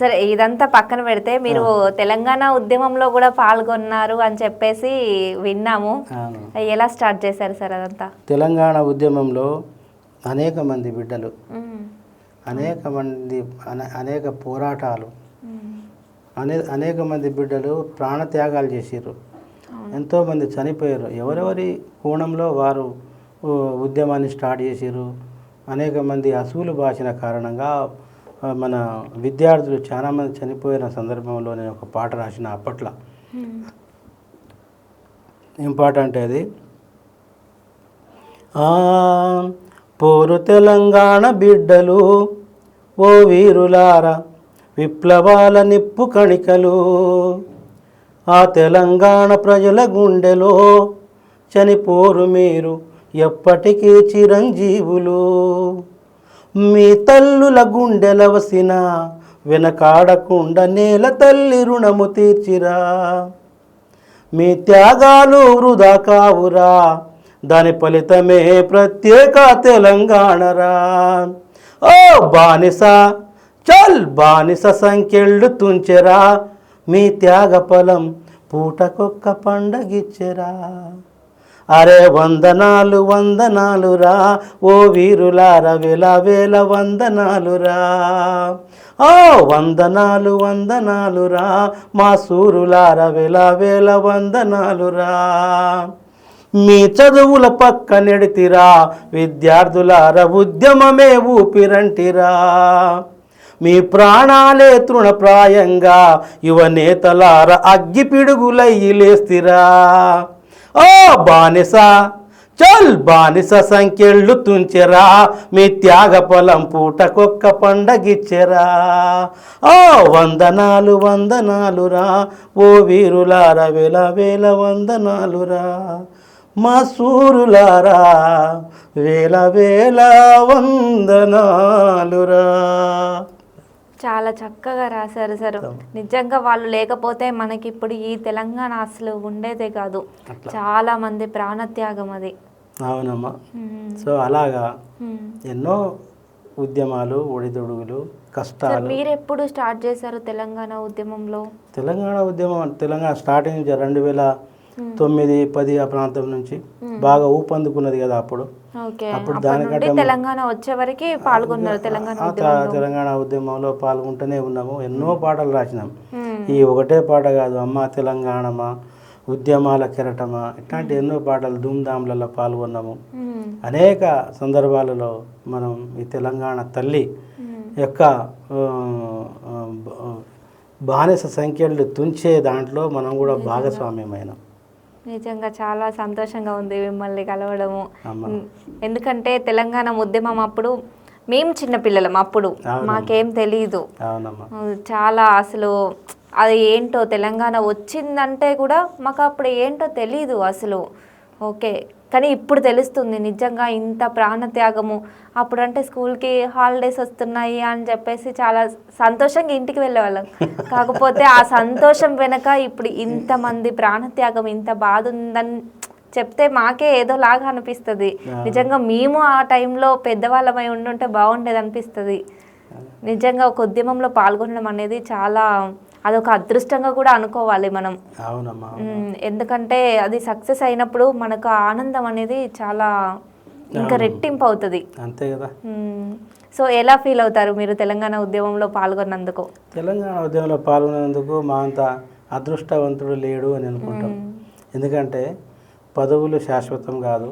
సరే, ఇదంతా పక్కన పెడితే మీరు తెలంగాణ ఉద్యమంలో కూడా పాల్గొన్నారు అని చెప్పేసి విన్నాము. ఎలా స్టార్ట్ చేశారు సార్ అదంతా? తెలంగాణ ఉద్యమంలో అనేక మంది బిడ్డలు, అనేక పోరాటాలు, అనేక మంది బిడ్డలు ప్రాణత్యాగాలు చేసిర్రు. ఎంతోమంది చనిపోయారు. ఎవరెవరి కోణంలో వారు ఉద్యమాన్ని స్టార్ట్ చేసిర్రు. అనేక మంది అసూలు బాసిన కారణంగా మన విద్యార్థులు చాలామంది చనిపోయిన సందర్భంలో నేను ఒక పాట రాసిన. అప్పట్లో ఏం పాట అంటే అది పోరు తెలంగాణ బిడ్డలు ఓ వీరులారా విప్లవాల నిప్పు కణికలు ఆ తెలంగాణ ప్రజల గుండెలో చనిపోరు మీరు ఎప్పటికీ చిరంజీవులు మీ తల్లుల గుండెలవసిన వెనకాడకుండా నేల తల్లి రుణము తీర్చిరా మీ త్యాగాలు వృధా కావురా దాని ఫలితమే ప్రత్యేక తెలంగాణరా ఓ బానిస బానిస సంఖ్యళ్ళు తుంచెరా మీ త్యాగ ఫలం పూటకొక్క పండగిచ్చెరా అరే వందనాలు వందనాలురా ఓ వీరులార వేల వేల వందనాలురా ఓ వందనాలు వందనాలురా మా సూరులార వేల వేల వందనాలురా మీ చదువుల పక్క నెడితిరా విద్యార్థులార ఉద్యమమే ఊపిరంటిరా మీ ప్రాణాలే తృణప్రాయంగా యువనేతలార అగ్గిపిడుగులయ్యి లేస్తిరా ఓ బానిస బానిస సంఖ్యళ్ళు తుంచెరా మీ త్యాగ ఫలం పూటకొక్క పండగిచ్చెరా ఓ వందనాలు వందనాలురా ఓ వీరులార వేల వేల వందనాలురా మా సూరులారా వేల వేల వందనాలురా. చాలా చక్కగా రాశారు సార్. నిజంగా వాళ్ళు లేకపోతే మనకి ఇప్పుడు ఈ తెలంగాణ అసలు ఉండేదే కాదు. చాలా మంది ప్రాణత్యాగం అది. అవునమ్మా. సో అలాగా ఎన్నో ఉద్యమాలు, ఒడిదుడుగులు, సార్ కష్టాలు. మీరు ఎప్పుడు స్టార్ట్ చేశారు తెలంగాణ ఉద్యమంలో? తెలంగాణ ఉద్యమం తెలంగాణ స్టార్టింగ్ 2009-10 ఆ ప్రాంతం నుంచి బాగా ఊపందుకున్నది కదా అప్పుడు. ఓకే, అప్పుడు అప్పటి నుండి దానికంటే తెలంగాణ వచ్చే వరకు పాల్గొన్నారు తెలంగాణ ఉద్యమంలో. తెలంగాణ ఉద్యమంలో పాల్గొంటూనే ఉన్నాము. ఎన్నో పాటలు రాసినాం. మ్మ్. ఈ ఒకటే పాట కాదు, అమ్మ తెలంగాణమా, ఉద్యమాల కెరటమా, ఇట్లాంటి ఎన్నో పాటలు ధూమ్ధాంలలో పాల్గొన్నాము. మ్మ్. అనేక సందర్భాలలో మనం ఈ తెలంగాణ తల్లి యొక్క బానిస సంఖ్యలు తుంచే దాంట్లో మనం కూడా భాగస్వామ్యమైనాం. నిజంగా చాలా సంతోషంగా ఉంది మిమ్మల్ని కలవడము. అమ్మ. ఎందుకంటే తెలంగాణ ఉద్యమం అప్పుడు మేము చిన్నపిల్లలం, అప్పుడు మాకేం తెలీదు. అవునమ్మా. చాలా అసలు అది ఏంటో తెలంగాణ వచ్చిందంటే కూడా మాకు అప్పుడు ఏంటో తెలీదు అసలు. ఓకే, కానీ ఇప్పుడు తెలుస్తుంది నిజంగా ఇంత ప్రాణత్యాగము. అప్పుడంటే స్కూల్కి హాలిడేస్ వస్తున్నాయి అని చెప్పేసి చాలా సంతోషంగా ఇంటికి వెళ్ళేవాళ్ళం. కాకపోతే ఆ సంతోషం వెనక ఇప్పుడు ఇంతమంది ప్రాణత్యాగం, ఇంత బాధ ఉందని చెప్తే మాకే ఏదోలాగా అనిపిస్తుంది. నిజంగా మేము ఆ టైంలో పెద్దవాళ్ళమై ఉండుంటే బాగుండేది అనిపిస్తుంది. నిజంగా ఒక ఉద్యమంలో పాల్గొనడం అనేది చాలా, అదొక అదృష్టంగా కూడా అనుకోవాలి మనం. అవునమ్మా. ఎందుకంటే అది సక్సెస్ అయినప్పుడు మనకు ఆనందం అనేది చాలా ఇంకా రెట్టింపు అవుతుంది. అంతే కదా. సో ఎలా ఫీల్ అవుతారు మీరు తెలంగాణ ఉద్యమంలో పాల్గొన్నందుకు? తెలంగాణ ఉద్యమంలో పాల్గొనేందుకు మా అంత అదృష్టవంతుడు లేడు అని అనుకుంటాం. ఎందుకంటే పదవులు శాశ్వతం కాదు,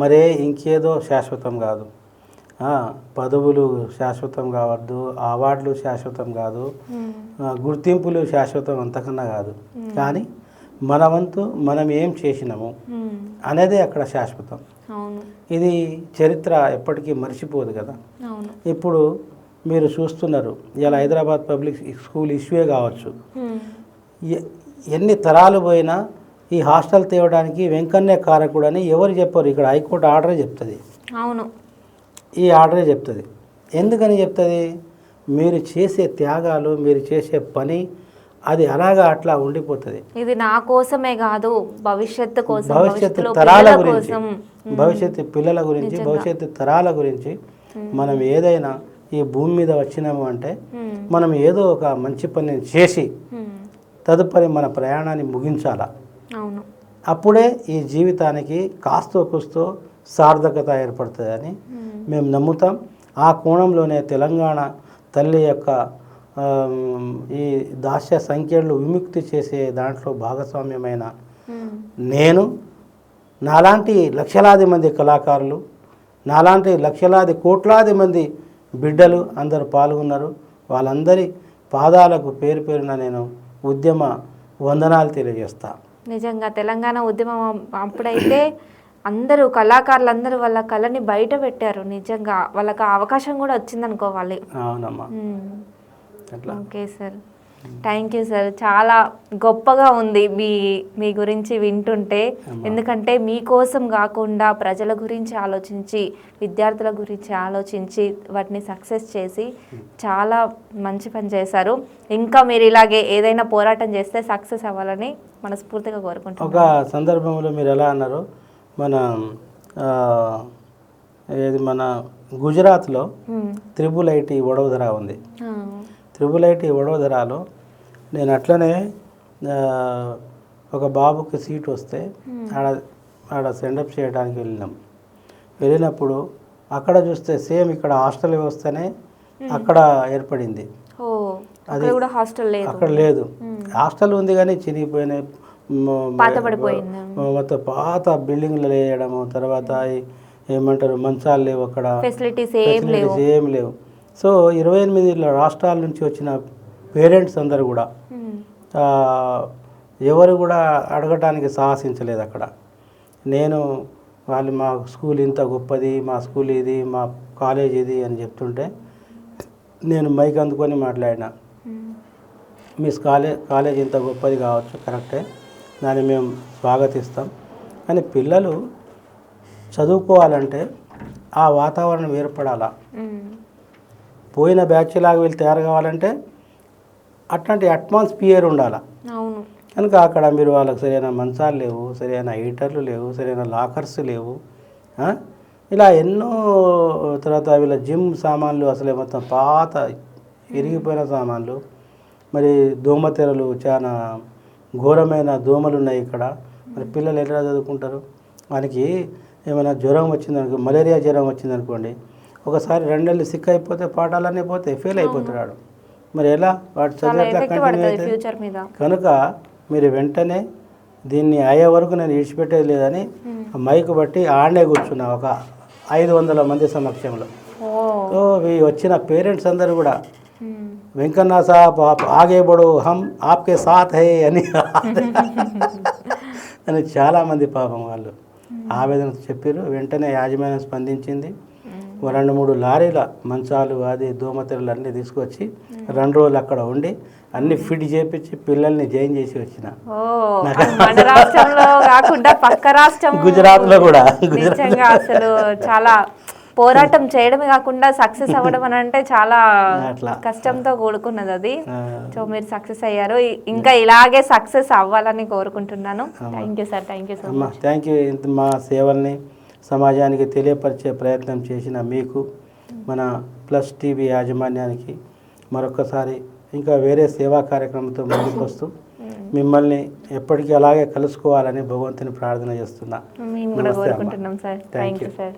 మరే ఇంకేదో శాశ్వతం కాదు. పదవులు శాశ్వతం కావద్దు, అవార్డులు శాశ్వతం కాదు, గుర్తింపులు శాశ్వతం అంతకన్నా కాదు. కానీ మన వంతు మనం ఏం చేసినాము అనేది అక్కడ శాశ్వతం. ఇది చరిత్ర ఎప్పటికీ మర్చిపోదు కదా. ఇప్పుడు మీరు చూస్తున్నారు, ఇలా హైదరాబాద్ పబ్లిక్ స్కూల్ ఇష్యూయే కావచ్చు, ఎన్ని తరాలు పోయినా ఈ హాస్టల్ తేవడానికి వెంకన్నే కారకుడు అని ఎవరు చెప్పరు. ఇక్కడ హైకోర్టు ఆర్డరే చెప్తుంది. అవును, ఈ ఆర్డరే చెప్తుంది. ఎందుకని చెప్తుంది? మీరు చేసే త్యాగాలు, మీరు చేసే పని అది అలాగా అట్లా ఉండిపోతుంది. ఇది నా కోసమే కాదు, భవిష్యత్తు కోసం, భవిష్యత్తు తరాల గురించి, భవిష్యత్తు పిల్లల గురించి, భవిష్యత్తు తరాల గురించి మనం ఏదైనా ఈ భూమి మీద వచ్చినాము అంటే మనం ఏదో ఒక మంచి పని చేసి తదుపరి మన ప్రయాణాన్ని ముగించాలా. అవును, అప్పుడే ఈ జీవితానికి కాస్తో కూస్తో సార్థకత ఏర్పడుతుందని మేము నమ్ముతాం. ఆ కోణంలోనే తెలంగాణ తల్లి యొక్క ఈ దాస్య సంఖ్యలు విముక్తి చేసే దాంట్లో భాగస్వామ్యమైన నేను, నాలాంటి లక్షలాది మంది కళాకారులు, నాలాంటి లక్షలాది కోట్లాది మంది బిడ్డలు అందరూ పాల్గొన్నారు. వాళ్ళందరి పాదాలకు పేరు పేరున నేను ఉద్యమ వందనాలు తెలియజేస్తా. నిజంగా తెలంగాణ ఉద్యమం అప్పుడైతే అందరూ కళాకారులందరూ వాళ్ళ కళని బయట పెట్టారు. నిజంగా వాళ్ళకి అవకాశం కూడా వచ్చింది అనుకోవాలి. అవునమ్మా. Okay sir, thank you sir. చాలా గొప్పగా ఉంది మీ గురించి వింటుంటే. ఎందుకంటే మీకోసం కాకుండా ప్రజల గురించి ఆలోచించి, విద్యార్థుల గురించి ఆలోచించి వాటిని సక్సెస్ చేసి చాలా మంచి పని చేశారు. ఇంకా మీరు ఇలాగే ఏదైనా పోరాటం చేస్తే సక్సెస్ అవ్వాలని మనస్ఫూర్తిగా కోరుకుంటున్నాను. ఒక సందర్భంలో మీరు ఎలా అన్నారు, మన గుజరాత్లో త్రిబుల్ ఐటీ వడోదర ఉంది. త్రిబుల్ ఐటీ వడోదరాలో నేను అట్లనే ఒక బాబుకి సీట్ వస్తే ఆడ సెండప్ చేయడానికి వెళ్ళినప్పుడు అక్కడ చూస్తే సేమ్ ఇక్కడ హాస్టల్ వ్యవస్థనే అక్కడ ఏర్పడింది. అది అక్కడ లేదు. హాస్టల్ ఉంది కానీ చినిగిపోయినాయి, మొత్తం పాత బిల్డింగ్లు వేయడము, తర్వాత ఏమంటారు మంచాలు లేవు, అక్కడ ఫెసిలిటీస్ ఏం లేవు. సో 28 రాష్ట్రాల నుంచి వచ్చిన పేరెంట్స్ అందరు కూడా ఎవరు కూడా అడగటానికి సాహసించలేదు అక్కడ. నేను వాళ్ళు మా స్కూల్ ఇంత గొప్పది, మా స్కూల్ ఇది, మా కాలేజ్ ఇది అని చెప్తుంటే నేను మైక్ అందుకొని మాట్లాడినా, మీ కాలేజ్ ఇంత గొప్పది కావచ్చు, కరెక్టే, దాన్ని మేము స్వాగతిస్తాం. కానీ పిల్లలు చదువుకోవాలంటే ఆ వాతావరణం ఏర్పడాలా. పోయిన బ్యాచ్ లాగా వీళ్ళు తయారు కావాలంటే అట్లాంటి అట్మాస్ఫియర్ ఉండాలి. కనుక అక్కడ మీరు వాళ్ళకి సరైన మంచాలు లేవు, సరైన హీటర్లు లేవు, సరైన లాకర్స్ లేవు. ఇలా ఎన్నో. తర్వాత వీళ్ళ జిమ్ సామాన్లు అసలే మొత్తం పాత ఇరిగిపోయిన సామాన్లు. మరి దోమతెరలు, చాలా ఘోరమైన దోమలు ఉన్నాయి ఇక్కడ. మరి పిల్లలు ఎలా చదువుకుంటారు? వానికి ఏమైనా జ్వరం వచ్చిందనుకో, మలేరియా జ్వరం వచ్చిందనుకోండి, ఒకసారి 2 నెలలు సిక్ అయిపోతే పాఠాలన్నీ పోతాయి, ఫెయిల్ అయిపోతాడు. మరి ఎలా వాడు చదువు ఎట్లా కంటిన్యూ అవుతుంది? కనుక మీరు వెంటనే దీన్ని అయ్యే వరకు నేను విడిచిపెట్టేది లేదని మైకు బట్టి ఆడనే కూర్చున్నా ఒక 500 మంది సమక్షంలో. సో వచ్చిన పేరెంట్స్ అందరూ కూడా వెంకన్న సాబ్ ఆగే బడో హమ్ ఆప్కే సాత్ హై అని చాలామంది పాపం వాళ్ళు ఆవేదన చెప్పారు. వెంటనే యాజమాన్యం స్పందించింది. 2-3 లారీల మంచాలు, అది దోమతెరలు అన్నీ తీసుకొచ్చి 2 రోజులు అక్కడ ఉండి అన్ని ఫిట్ చేపించి పిల్లల్ని జాయిన్ చేసి వచ్చిన. మన రాష్ట్రంలో కాకుండా పక్క రాష్ట్రం గుజరాత్లో కూడా అసలు చాలా పోరాటం చేయడమే కాకుండా సక్సెస్ అవ్వడం అని అంటే చాలా కష్టంతో కూడుకున్నది అది. సో మీరు సక్సెస్ అయ్యారు, ఇంకా ఇలాగే సక్సెస్ అవ్వాలని కోరుకుంటున్నాను. Thank you sir. Thank you so much. Thank you. మా సేవల్ని సమాజానికి తెలియపరిచే ప్రయత్నం చేసిన మీకు, మన ప్లస్ టీవీ యాజమాన్యానికి మరొకసారి ఇంకా వేరే సేవా కార్యక్రమంతో ముందుకు వస్తూ మిమ్మల్ని ఎప్పటికీ అలాగే కలుసుకోవాలని భగవంతుని ప్రార్థన చేస్తున్నా. మేము కూడా కోరుకుంటున్నాం సార్. Thank you sir.